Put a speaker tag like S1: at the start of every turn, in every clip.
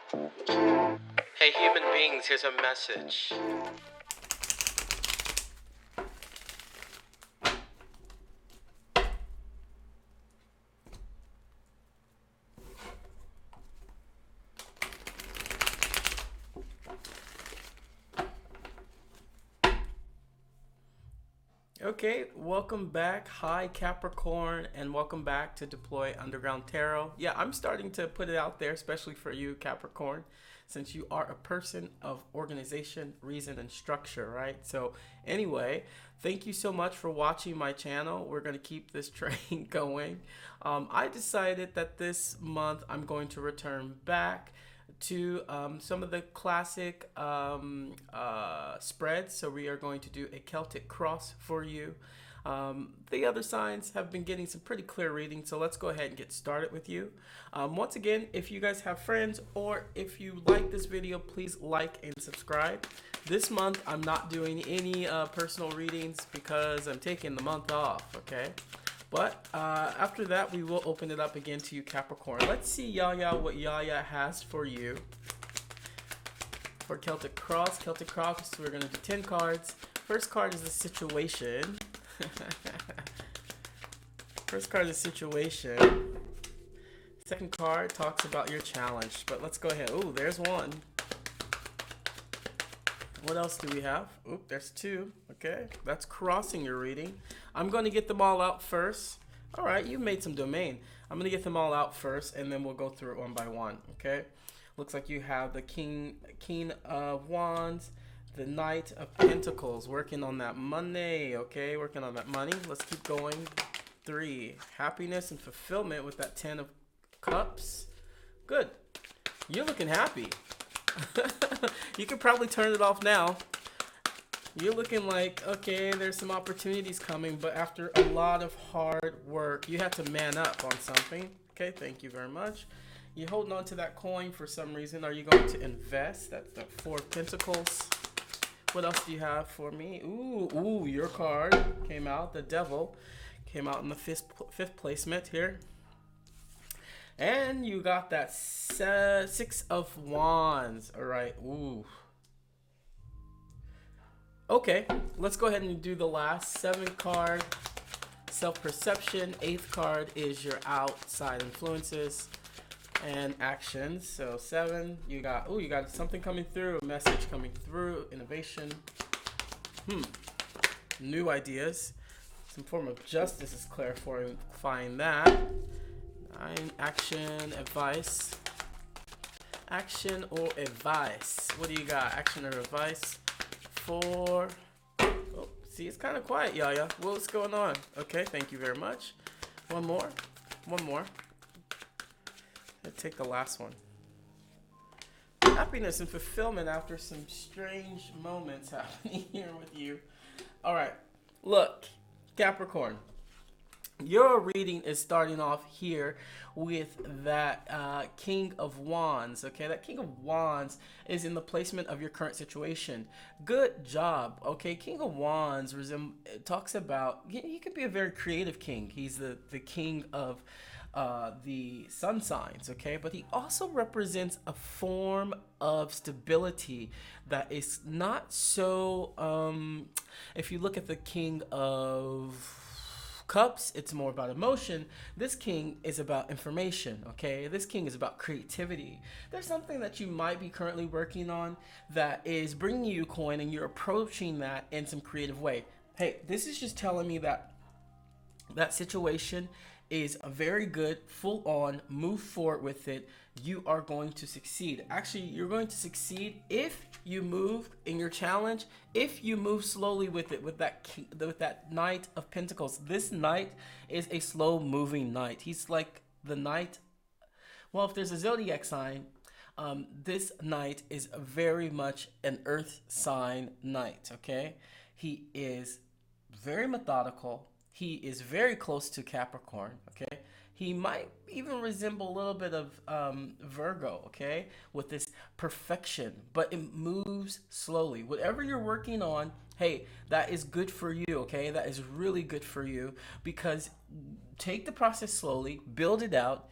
S1: Hey human beings, here's a message. Okay, welcome back. Hi, Capricorn, and welcome back to Deploy Underground Tarot. Yeah, I'm starting to put it out there, especially for you, Capricorn, since you are a person of organization, reason, and structure, right? So, anyway, thank you so much for watching my channel. We're going to keep this train going. I decided that this month I'm going to return back to some of the classic spreads. So we are going to do a Celtic cross for you. The other signs have been getting some pretty clear readings, so let's go ahead and get started with you. Once again, if you guys have friends or if you like this video, please like and subscribe. This month, I'm not doing any personal readings because I'm taking the month off, okay? But after that, we will open it up again to you, Capricorn. Let's see Yaya what Yaya has for you. For Celtic Cross, we're going to do 10 cards. First card is the situation. First card is situation. Second card talks about your challenge. But let's go ahead. Ooh, there's one. What else do we have? Oop, there's two. Okay, that's crossing your reading. I'm going to get them all out first. All right, you made some domain. I'm going to get them all out first, and then we'll go through it one by one. Okay, looks like you have the King of Wands, the Knight of Pentacles, working on that money. Okay, working on that money. Let's keep going. 3, happiness and fulfillment with that 10 of Cups. Good. You're looking happy. You could probably turn it off now. You're looking like, okay, there's some opportunities coming, but after a lot of hard work, you have to man up on something. Okay, thank you very much. You're holding on to that coin for some reason. Are you going to invest? That's the 4 of Pentacles. What else do you have for me? Ooh, your card came out. The Devil came out in the fifth placement here. And you got that 6 of Wands. All right. Ooh. Okay. Let's go ahead and do the last 7 card. Self-perception. 8th card is your outside influences and actions. So 7. You got something coming through. A message coming through. Innovation. New ideas. Some form of justice is clarifying that. 9, action, advice. Action or advice. What do you got? Action or advice? 4. Oh, see, it's kind of quiet, Yaya. What's going on? Okay, thank you very much. One more. Let's take the last one. Happiness and fulfillment after some strange moments happening here with you. All right, look, Capricorn. Your reading is starting off here with that King of Wands, okay? That King of Wands is in the placement of your current situation. Good job, okay? King of Wands talks about, he could be a very creative king. He's the king of the sun signs, okay? But he also represents a form of stability that is not so, if you look at the King of Cups, it's more about emotion. This king is about information, okay? This king is about creativity. There's something that you might be currently working on that is bringing you a coin and you're approaching that in some creative way. Hey, this is just telling me that that situation is a very good, full on, move forward with it. You are going to succeed. Actually, you're going to succeed if you move in your challenge, if you move slowly with it, with that Knight of Pentacles. This Knight is a slow moving Knight. He's like the Knight. Well, if there's a zodiac sign, this Knight is very much an earth sign Knight, okay? He is very methodical. He is very close to Capricorn, okay? He might even resemble a little bit of Virgo, okay? With this perfection, but it moves slowly. Whatever you're working on, hey, that is good for you, okay? That is really good for you because take the process slowly, build it out,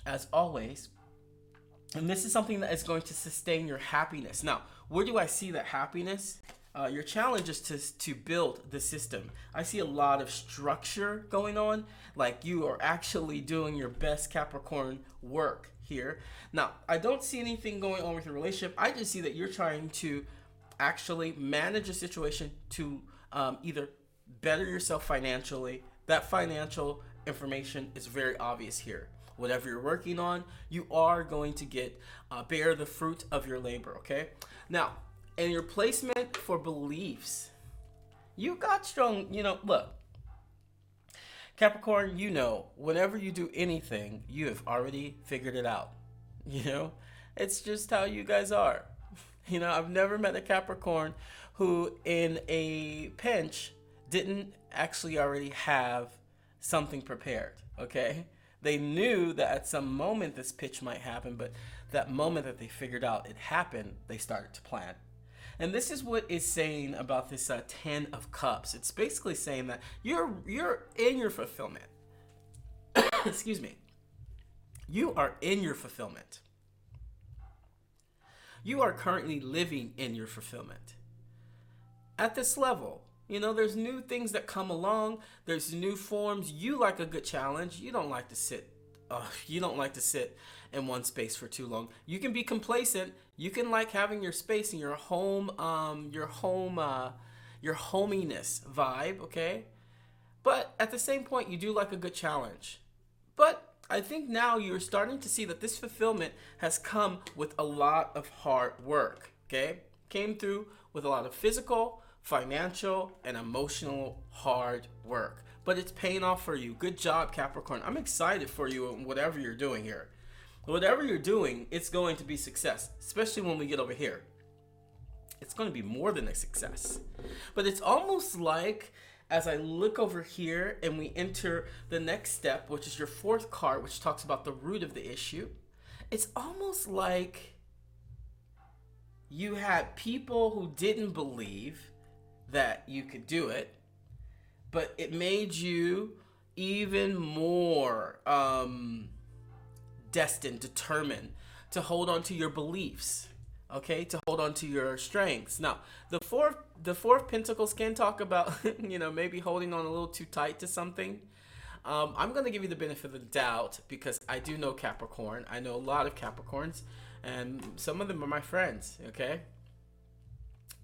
S1: as always. And this is something that is going to sustain your happiness. Now, where do I see that happiness? Your challenge is to build the system. I see a lot of structure going on, like you are actually doing your best Capricorn work here. Now, I don't see anything going on with your relationship. I just see that you're trying to actually manage a situation to either better yourself financially. That financial information is very obvious here. Whatever you're working on, you are going to get bear the fruit of your labor. Okay. Now, in your placement for beliefs, you got strong. Look, Capricorn. Whenever you do anything, you have already figured it out. It's just how you guys are. I've never met a Capricorn who, in a pinch, didn't actually already have something prepared. Okay. They knew that at some moment this pitch might happen, but that moment that they figured out it happened, they started to plan. And this is what it's saying about this 10 of Cups. It's basically saying that you're in your fulfillment. Excuse me. You are in your fulfillment. You are currently living in your fulfillment. At this level, there's new things that come along. There's new forms. You like a good challenge. You don't like to sit. You don't like to sit in one space for too long. You can be complacent. You can like having your space and your home, your hominess vibe. Okay, but at the same point, you do like a good challenge. But I think now you're starting to see that this fulfillment has come with a lot of hard work. Okay, came through with a lot of physical, financial, and emotional hard work. But it's paying off for you. Good job, Capricorn. I'm excited for you in whatever you're doing here. Whatever you're doing, it's going to be success, especially when we get over here. It's going to be more than a success. But it's almost like, as I look over here and we enter the next step, which is your fourth card, which talks about the root of the issue, it's almost like you had people who didn't believe that you could do it, but it made you even more determined to hold on to your beliefs, okay, to hold on to your strengths. Now, the four of Pentacles can talk about maybe holding on a little too tight to something. I'm going to give you the benefit of the doubt because I do know Capricorn. I know a lot of Capricorns, and some of them are my friends, okay?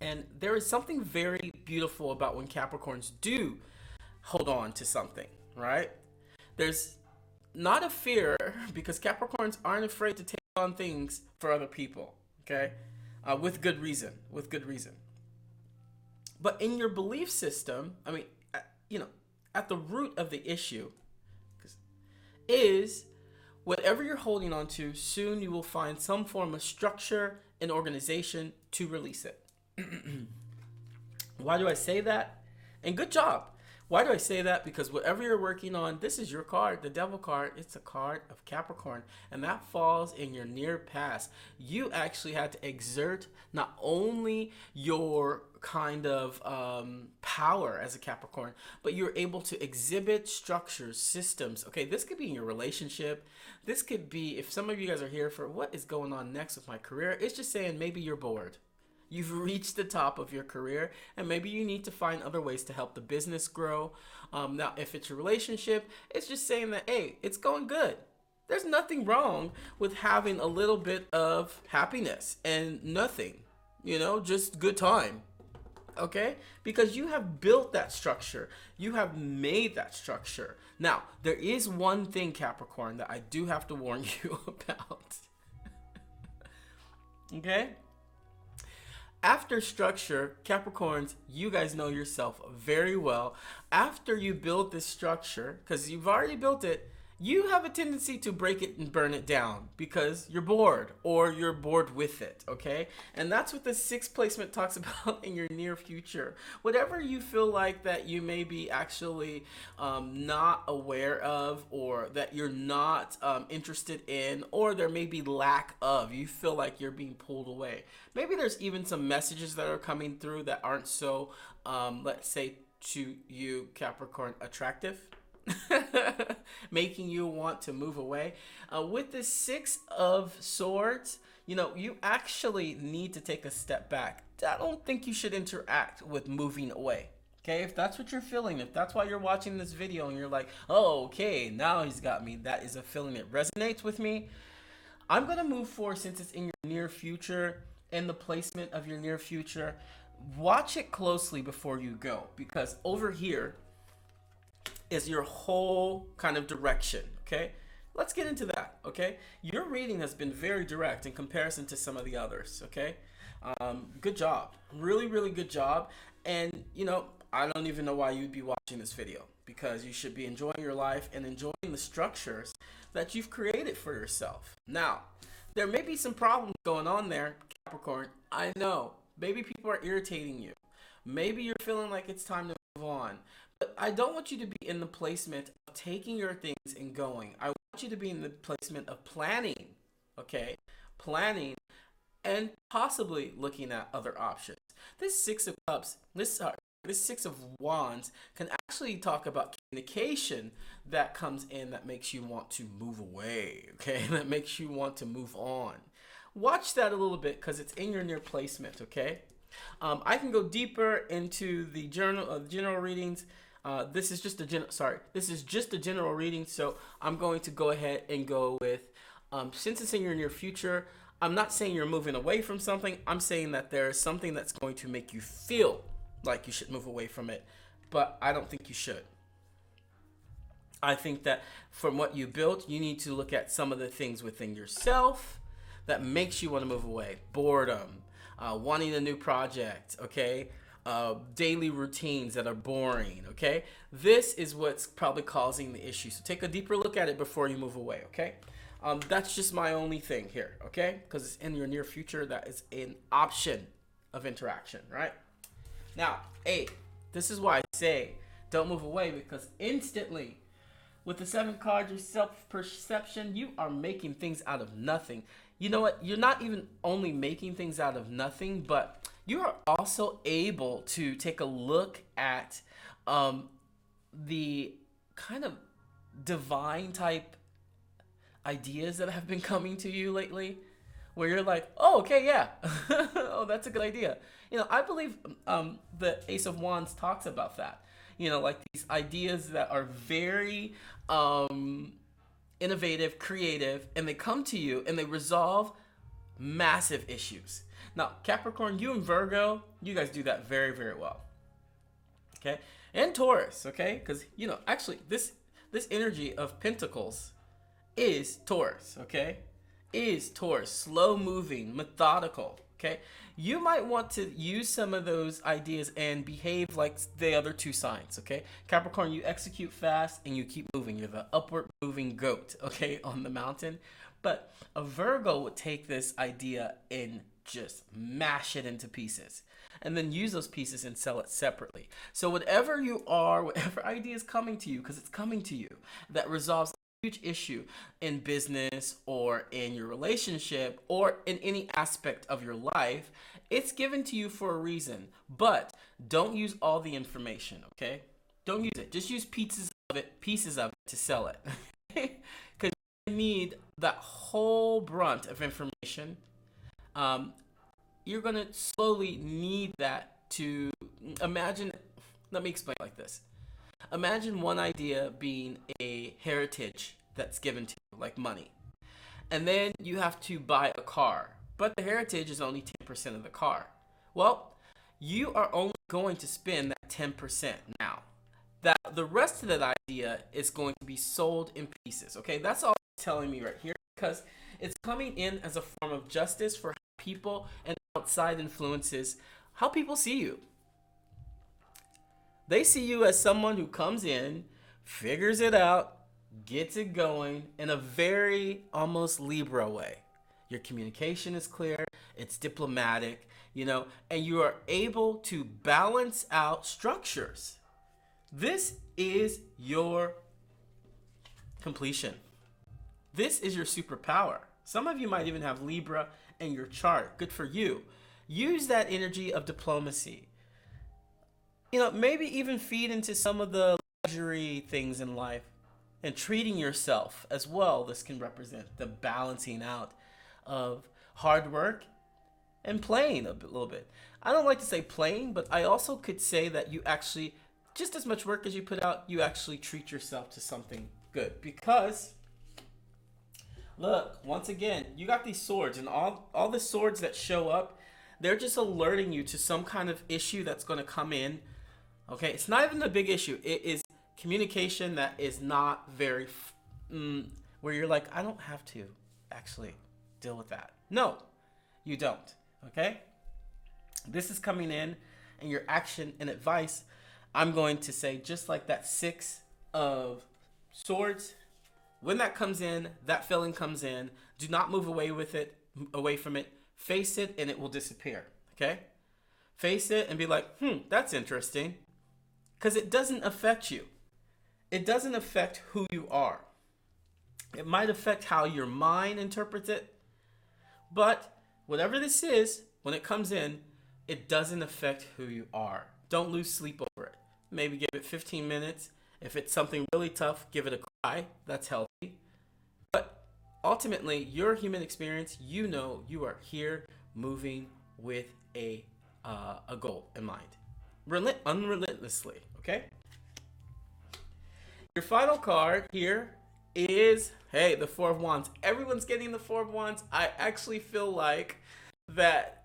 S1: And there is something very beautiful about when Capricorns do hold on to something, right? There's not a fear because Capricorns aren't afraid to take on things for other people, okay? With good reason, But in your belief system, at the root of the issue is whatever you're holding on to, soon you will find some form of structure and organization to release it. Why do I say that? And good job. Why do I say that? Because whatever you're working on, this is your card, the Devil card. It's a card of Capricorn, and that falls in your near past. You actually had to exert not only your kind of power as a Capricorn, but you're able to exhibit structures, systems. Okay, this could be in your relationship. This could be, if some of you guys are here for what is going on next with my career, it's just saying maybe you're bored. You've reached the top of your career, and maybe you need to find other ways to help the business grow. Now, if it's a relationship, it's just saying that, hey, it's going good. There's nothing wrong with having a little bit of happiness and nothing, just good time. Okay? Because you have built that structure. You have made that structure. Now, there is one thing, Capricorn, that I do have to warn you about. Okay? After structure, Capricorns, you guys know yourself very well. After you build this structure, because you've already built it, you have a tendency to break it and burn it down because you're bored or you're bored with it, okay? And that's what the sixth placement talks about in your near future. Whatever you feel like that you may be actually not aware of, or that you're not interested in, or there may be lack of, you feel like you're being pulled away. Maybe there's even some messages that are coming through that aren't so, let's say to you, Capricorn, attractive. making you want to move away. With the Six of Swords, you actually need to take a step back. I don't think you should interact with moving away. Okay, if that's what you're feeling, if that's why you're watching this video and you're like, oh, okay, now he's got me, that is a feeling that resonates with me, I'm going to move forward since it's in your near future, in the placement of your near future. Watch it closely before you go, because over here is your whole kind of direction, okay? Let's get into that, okay? Your reading has been very direct in comparison to some of the others, okay? Good job. Really, really good job. And, I don't even know why you'd be watching this video, because you should be enjoying your life and enjoying the structures that you've created for yourself. Now, there may be some problems going on there, Capricorn. I know. Maybe people are irritating you. Maybe you're feeling like it's time to move on. But I don't want you to be in the placement of taking your things and going. I want you to be in the placement of planning, okay? Planning and possibly looking at other options. This Six of Cups, this Six of Wands can actually talk about communication that comes in that makes you want to move away, okay? That makes you want to move on. Watch that a little bit because it's in your near placement, okay? I can go deeper into the general readings. This is just a general reading, so I'm going to go ahead and go with since it's in your near future. I'm not saying you're moving away from something. I'm saying that there is something that's going to make you feel like you should move away from it, but I don't think you should. I think that from what you built, you need to look at some of the things within yourself that makes you want to move away. Boredom, wanting a new project, okay? Daily routines that are boring, okay? This is what's probably causing the issue. So take a deeper look at it before you move away, okay? That's just my only thing here, okay? Because it's in your near future. That is an option of interaction, right? Now, this is why I say don't move away, because instantly, with the 7 cards, your self-perception, you are making things out of nothing. You know what? You're not even only making things out of nothing, but you are also able to take a look at the kind of divine type ideas that have been coming to you lately, where you're like, oh, okay, yeah. Oh, that's a good idea. I believe the Ace of Wands talks about that. Like these ideas that are very innovative, creative, and they come to you and they resolve massive issues. Now, Capricorn, you and Virgo, you guys do that very, very well. Okay? And Taurus, okay? Because, actually, this energy of Pentacles is Taurus, okay? Is Taurus, slow moving, methodical, okay? You might want to use some of those ideas and behave like the other 2 signs, okay? Capricorn, you execute fast and you keep moving. You're the upward moving goat, okay, on the mountain. But a Virgo would take this idea and just mash it into pieces and then use those pieces and sell it separately. So whatever you are, whatever idea is coming to you, because it's coming to you, that resolves huge issue in business or in your relationship or in any aspect of your life, it's given to you for a reason. But don't use all the information, okay? Don't use it. Just use pieces of it to sell it. Because you need that whole brunt of information. You're going to slowly need that to imagine. Let me explain like this. Imagine one idea being a heritage that's given to you, like money. And then you have to buy a car, but the heritage is only 10% of the car. Well, you are only going to spend that 10% now. The rest of that idea is going to be sold in pieces, okay? That's all it's telling me right here, because it's coming in as a form of justice for people and outside influences, how people see you. They see you as someone who comes in, figures it out, gets it going in a very almost Libra way. Your communication is clear, it's diplomatic, and you are able to balance out structures. This is your completion. This is your superpower. Some of you might even have Libra in your chart. Good for you. Use that energy of diplomacy. Maybe even feed into some of the luxury things in life. and treating yourself as well. This can represent the balancing out of hard work and playing little bit. I don't like to say playing, but I also could say that you actually, just as much work as you put out, you actually treat yourself to something good. Because, look, once again, you got these swords, and all the swords that show up, they're just alerting you to some kind of issue that's going to come in. Okay, it's not even a big issue. It is communication that is not very, where you're like, I don't have to actually deal with that. No, you don't. Okay? This is coming in, and your action and advice, I'm going to say, just like that 6 of swords, when that comes in, that feeling comes in, do not move away from it. Face it, and it will disappear. Okay? Face it and be like, that's interesting. Because it doesn't affect you. It doesn't affect who you are. It might affect how your mind interprets it. But whatever this is, when it comes in, it doesn't affect who you are. Don't lose sleep over it. Maybe give it 15 minutes. If it's something really tough, give it a cry. That's healthy. But ultimately, your human experience, you know you are here moving with a goal in mind. Unrelentlessly, okay? Your final card here is, hey, the 4 of Wands. Everyone's getting the 4 of Wands. I actually feel like that,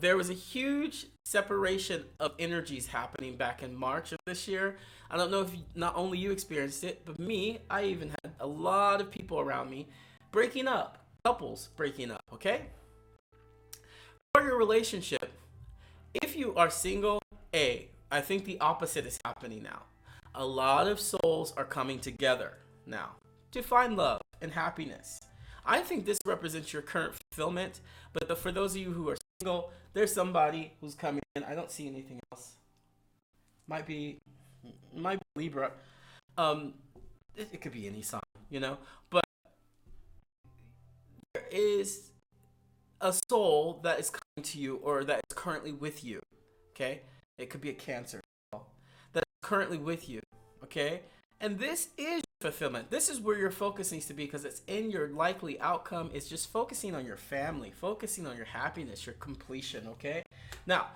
S1: there was a huge separation of energies happening back in March of this year. I don't know if not only you experienced it, but me, I even had a lot of people around me breaking up, couples breaking up, okay? For your relationship, if you are single, I think the opposite is happening now. A lot of souls are coming together now to find love and happiness. I think this represents your current fulfillment, but for those of you who are single, there's somebody who's coming in. I don't see anything else. Might be Libra. It could be any sign, but there is a soul that is coming to you, or that is currently with you. Okay, it could be a Cancer that's currently with you. Okay, and this is fulfillment. This is where your focus needs to be, because it's in your likely outcome. It's just focusing on your family, focusing on your happiness, your completion. Okay, now,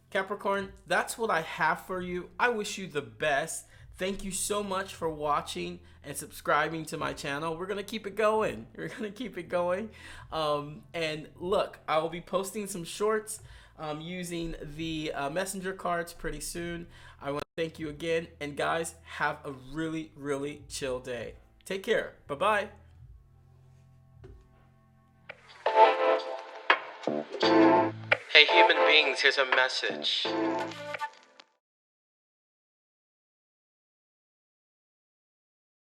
S1: Capricorn, that's what I have for you. I wish you the best. Thank you so much for watching and subscribing to my channel. We're going to keep it going. We're going to keep it going. And look, I will be posting some shorts using the messenger cards pretty soon. I want to thank you again. And guys, have a really, really chill day. Take care. Bye-bye. Hey, human beings, here's a message.